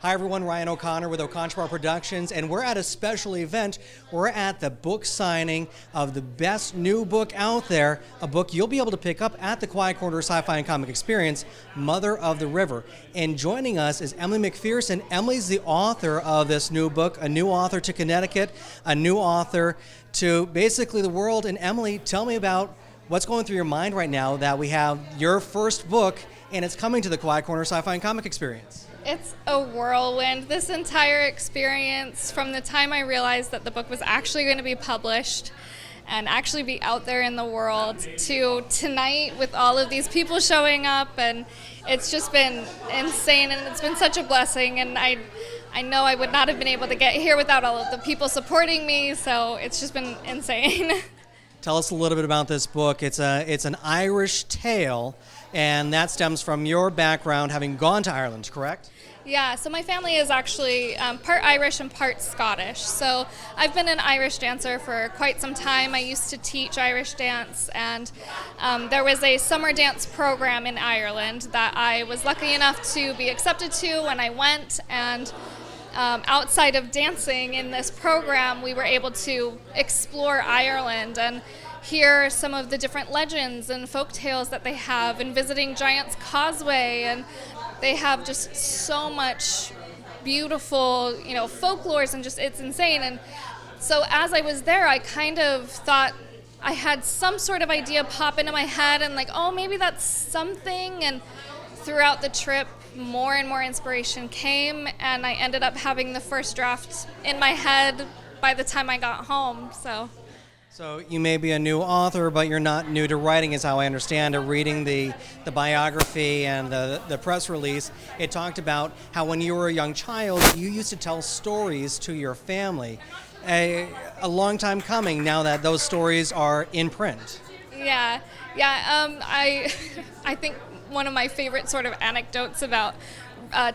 Hi everyone, Ryan O'Connor with O'Connor Productions, and we're at a special event. We're at the book signing of the best new book out there, a book you'll be able to pick up at the Quiet Corner Sci-Fi and Comic Experience, Mother of the River. And joining us is Emily McPherson. Emily's the author of this new book, a new author to Connecticut, a new author to basically the world. And Emily, tell me about what's going through your mind right now that we have your first book and it's coming to the Quiet Corner Sci-Fi and Comic Experience. It's a whirlwind. This entire experience, from the time I realized that the book was actually going to be published and actually be out there in the world, to tonight with all of these people showing up, and it's just been insane, and it's been such a blessing, and I know I would not have been able to get here without all of the people supporting me, so it's just been insane. Tell us a little bit about this book. It's an Irish tale, and that stems from your background having gone to Ireland, correct? Yeah, so my family is actually part Irish and part Scottish. So I've been an Irish dancer for quite some time. I used to teach Irish dance, and there was a summer dance program in Ireland that I was lucky enough to be accepted to when I went, and outside of dancing in this program, we were able to explore Ireland and hear some of the different legends and folk tales that they have, and visiting Giant's Causeway, and they have just so much beautiful, folklores, and just, it's insane. And so as I was there, I kind of thought I had some sort of idea pop into my head, and like, oh, maybe that's something. And throughout the trip, more and more inspiration came, and I ended up having the first draft in my head by the time I got home. So you may be a new author, but you're not new to writing, is how I understand it. Reading the biography and the press release, it talked about how when you were a young child, you used to tell stories to your family. A long time coming now that those stories are in print. Yeah. I think one of my favorite sort of anecdotes about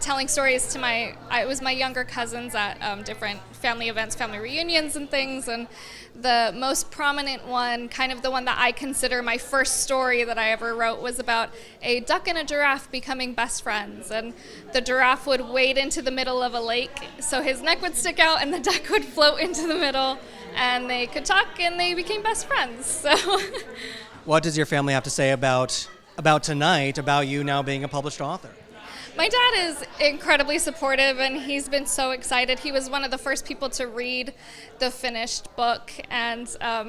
telling stories to it was my younger cousins at different family events, family reunions and things, and the most prominent one, kind of the one that I consider my first story that I ever wrote, was about a duck and a giraffe becoming best friends, and the giraffe would wade into the middle of a lake, so his neck would stick out and the duck would float into the middle, and they could talk and they became best friends. So what does your family have to say about tonight, about you now being a published author? My dad is incredibly supportive, and he's been so excited. He was one of the first people to read the finished book, and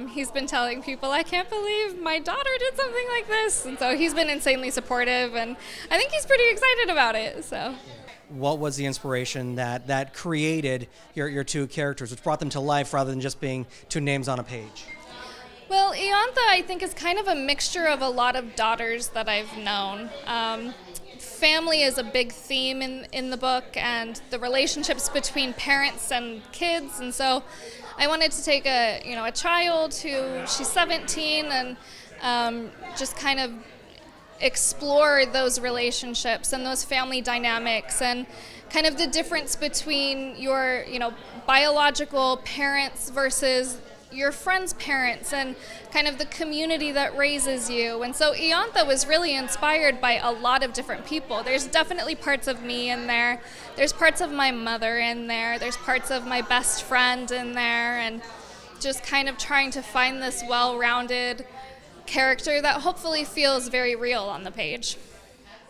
he's been telling people, I can't believe my daughter did something like this. And so he's been insanely supportive, and I think he's pretty excited about it. So, what was the inspiration that created your two characters, which brought them to life rather than just being two names on a page? Well, Iantha, I think, is kind of a mixture of a lot of daughters that I've known. Family is a big theme in the book, and the relationships between parents and kids, and so I wanted to take a child who, she's 17, and just kind of explore those relationships and those family dynamics, and kind of the difference between your biological parents versus your friends' parents, and kind of the community that raises you. And so Iantha was really inspired by a lot of different people. There's definitely parts of me in there. There's parts of my mother in there. There's parts of my best friend in there, and just kind of trying to find this well-rounded character that hopefully feels very real on the page.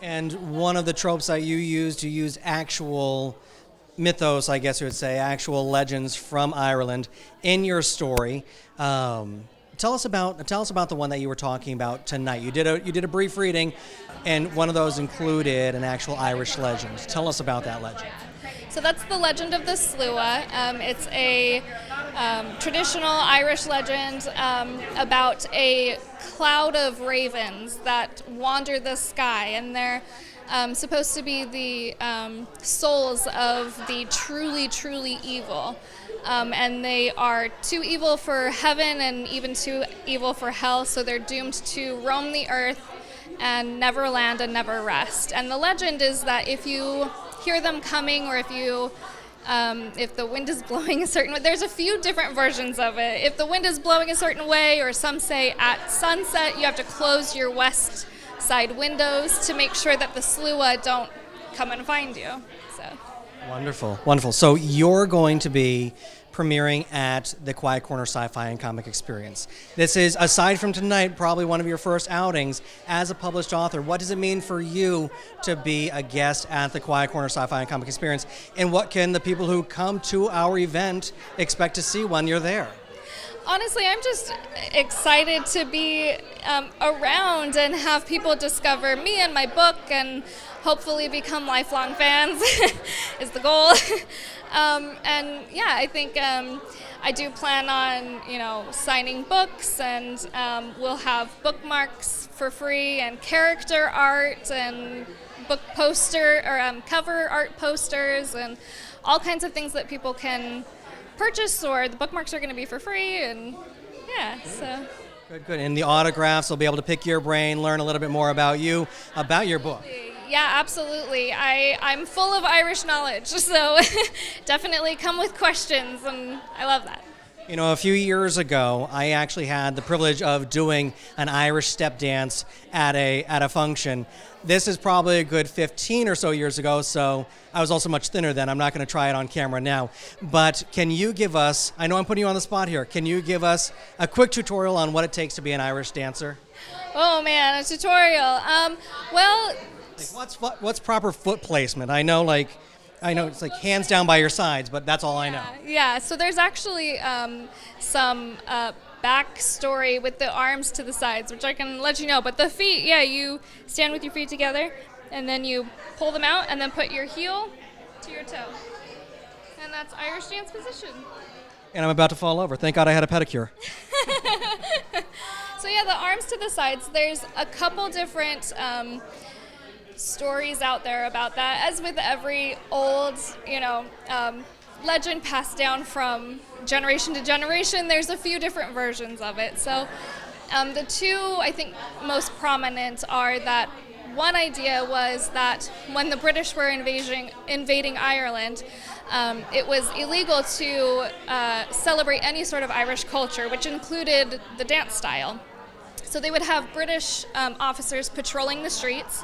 And one of the tropes that you use actual mythos, I guess you would say, actual legends from Ireland in your story. Tell us about the one that you were talking about tonight. You did a brief reading, and one of those included an actual Irish legend. Tell us about that legend. So that's the legend of the Slua. It's a traditional Irish legend about a cloud of ravens that wander the sky, and they're supposed to be the souls of the truly, truly evil. And they are too evil for heaven and even too evil for hell, so they're doomed to roam the earth and never land and never rest. And the legend is that if you hear them coming, or if the wind is blowing a certain way, there's a few different versions of it. If the wind is blowing a certain way, or some say at sunset, you have to close your west side windows to make sure that the Slua don't come and find you. So. Wonderful, wonderful. So you're going to be premiering at the Quiet Corner Sci-Fi and Comic Experience. This is, aside from tonight, probably one of your first outings as a published author. What does it mean for you to be a guest at the Quiet Corner Sci-Fi and Comic Experience? And what can the people who come to our event expect to see when you're there? Honestly, I'm just excited to be around and have people discover me and my book and hopefully become lifelong fans is the goal. And yeah, I think I do plan on, signing books, and we'll have bookmarks for free and character art and book poster or cover art posters and all kinds of things that people can purchase, or the bookmarks are going to be for free, and yeah, so. Good. And the autographs, will be able to pick your brain, learn a little bit more about you, about your book. Yeah, absolutely. I'm full of Irish knowledge, so definitely come with questions, and I love that. A few years ago, I actually had the privilege of doing an Irish step dance at a function. This is probably a good 15 or so years ago, so I was also much thinner then. I'm not going to try it on camera now. But can you give us, I know I'm putting you on the spot here, can you give us a quick tutorial on what it takes to be an Irish dancer? Oh man, a tutorial. What's proper foot placement? I know it's like hands down by your sides, but that's all I know. Yeah, so there's actually some backstory with the arms to the sides, which I can let you know. But the feet, you stand with your feet together, and then you pull them out, and then put your heel to your toe. And that's Irish dance position. And I'm about to fall over. Thank God I had a pedicure. So yeah, the arms to the sides, there's a couple different stories out there about that. As with every old, legend passed down from generation to generation, there's a few different versions of it. So the two, I think, most prominent are that one idea was that when the British were invading Ireland, it was illegal to celebrate any sort of Irish culture, which included the dance style. So they would have British officers patrolling the streets,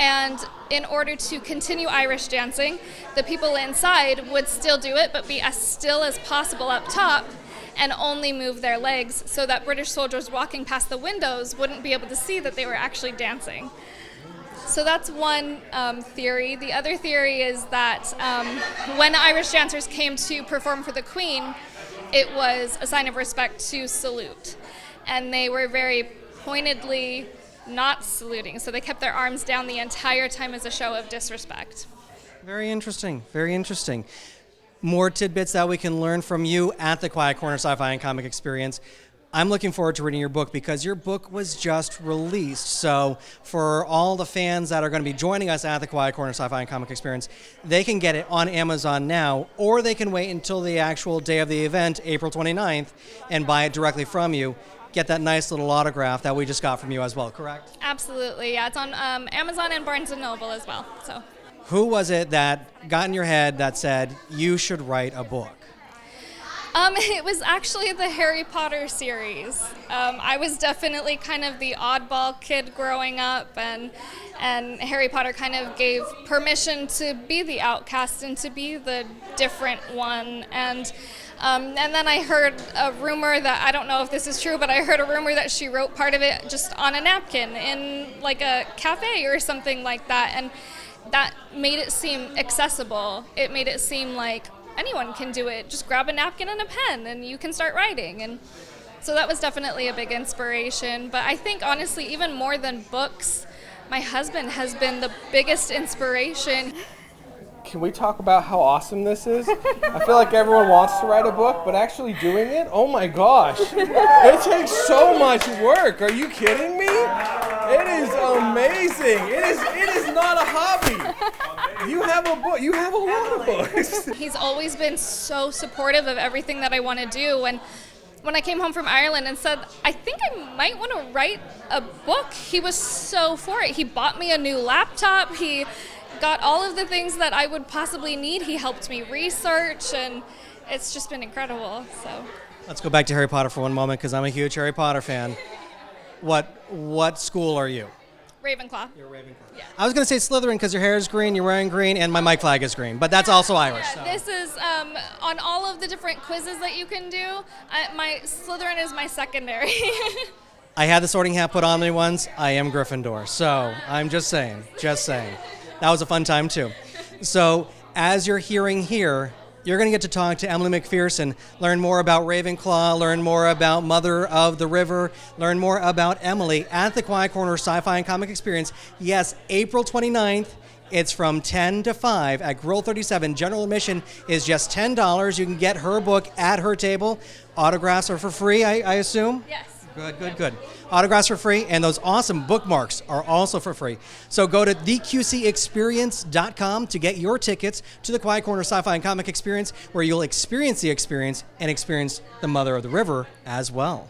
and in order to continue Irish dancing, the people inside would still do it, but be as still as possible up top and only move their legs so that British soldiers walking past the windows wouldn't be able to see that they were actually dancing. So that's one theory. The other theory is that when Irish dancers came to perform for the Queen, it was a sign of respect to salute. And they were very pointedly not saluting, so they kept their arms down the entire time as a show of disrespect. Very interesting, very interesting. More tidbits that we can learn from you at the Quiet Corner Sci-Fi and Comic Experience. I'm looking forward to reading your book because your book was just released. So for all the fans that are going to be joining us at the Quiet Corner Sci-Fi and Comic Experience, they can get it on Amazon now, or they can wait until the actual day of the event, April 29th, and buy it directly from you. Get that nice little autograph that we just got from you as well, correct? Absolutely, yeah. It's on Amazon and Barnes & Noble as well. So, who was it that got in your head that said, you should write a book? It was actually the Harry Potter series. I was definitely kind of the oddball kid growing up, and Harry Potter kind of gave permission to be the outcast and to be the different one. And then I heard a rumor that, I don't know if this is true, but I heard a rumor that she wrote part of it just on a napkin in like a cafe or something like that. And that made it seem accessible. It made it seem like anyone can do it. Just grab a napkin and a pen and you can start writing. And so that was definitely a big inspiration. But I think, honestly, even more than books, my husband has been the biggest inspiration. Can we talk about how awesome this is? I feel like everyone wants to write a book, but actually doing it, oh my gosh. It takes so much work. Are you kidding me? It is amazing. It is not a hobby. You have a book. You have a lot of books. He's always been so supportive of everything that I want to do. And when I came home from Ireland and said, I think I might want to write a book, he was so for it. He bought me a new laptop. He got all of the things that I would possibly need. He helped me research, and it's just been incredible. So let's go back to Harry Potter for one moment, because I'm a huge Harry Potter fan. What school are you? Ravenclaw. You're Ravenclaw. Yeah. I was going to say Slytherin because your hair is green, you're wearing green, and my mic flag is green, but that's also Irish. Yeah, So. this is on all of the different quizzes that you can do. My Slytherin is my secondary. I had the sorting hat put on me once. I am Gryffindor. So I'm just saying. That was a fun time too. So as you're hearing here, you're going to get to talk to Emily McPherson, learn more about Ravenclaw, learn more about Mother of the River, learn more about Emily at the Quiet Corner Sci-Fi and Comic Experience. Yes, April 29th. It's from 10 to 5 at Grill 37. General admission is just $10. You can get her book at her table. Autographs are for free, I assume? Yes. Good. Autographs are free, and those awesome bookmarks are also for free. So go to theqcexperience.com to get your tickets to the Quiet Corner Sci-Fi and Comic Experience, where you'll experience the experience and experience the Mother of the River as well.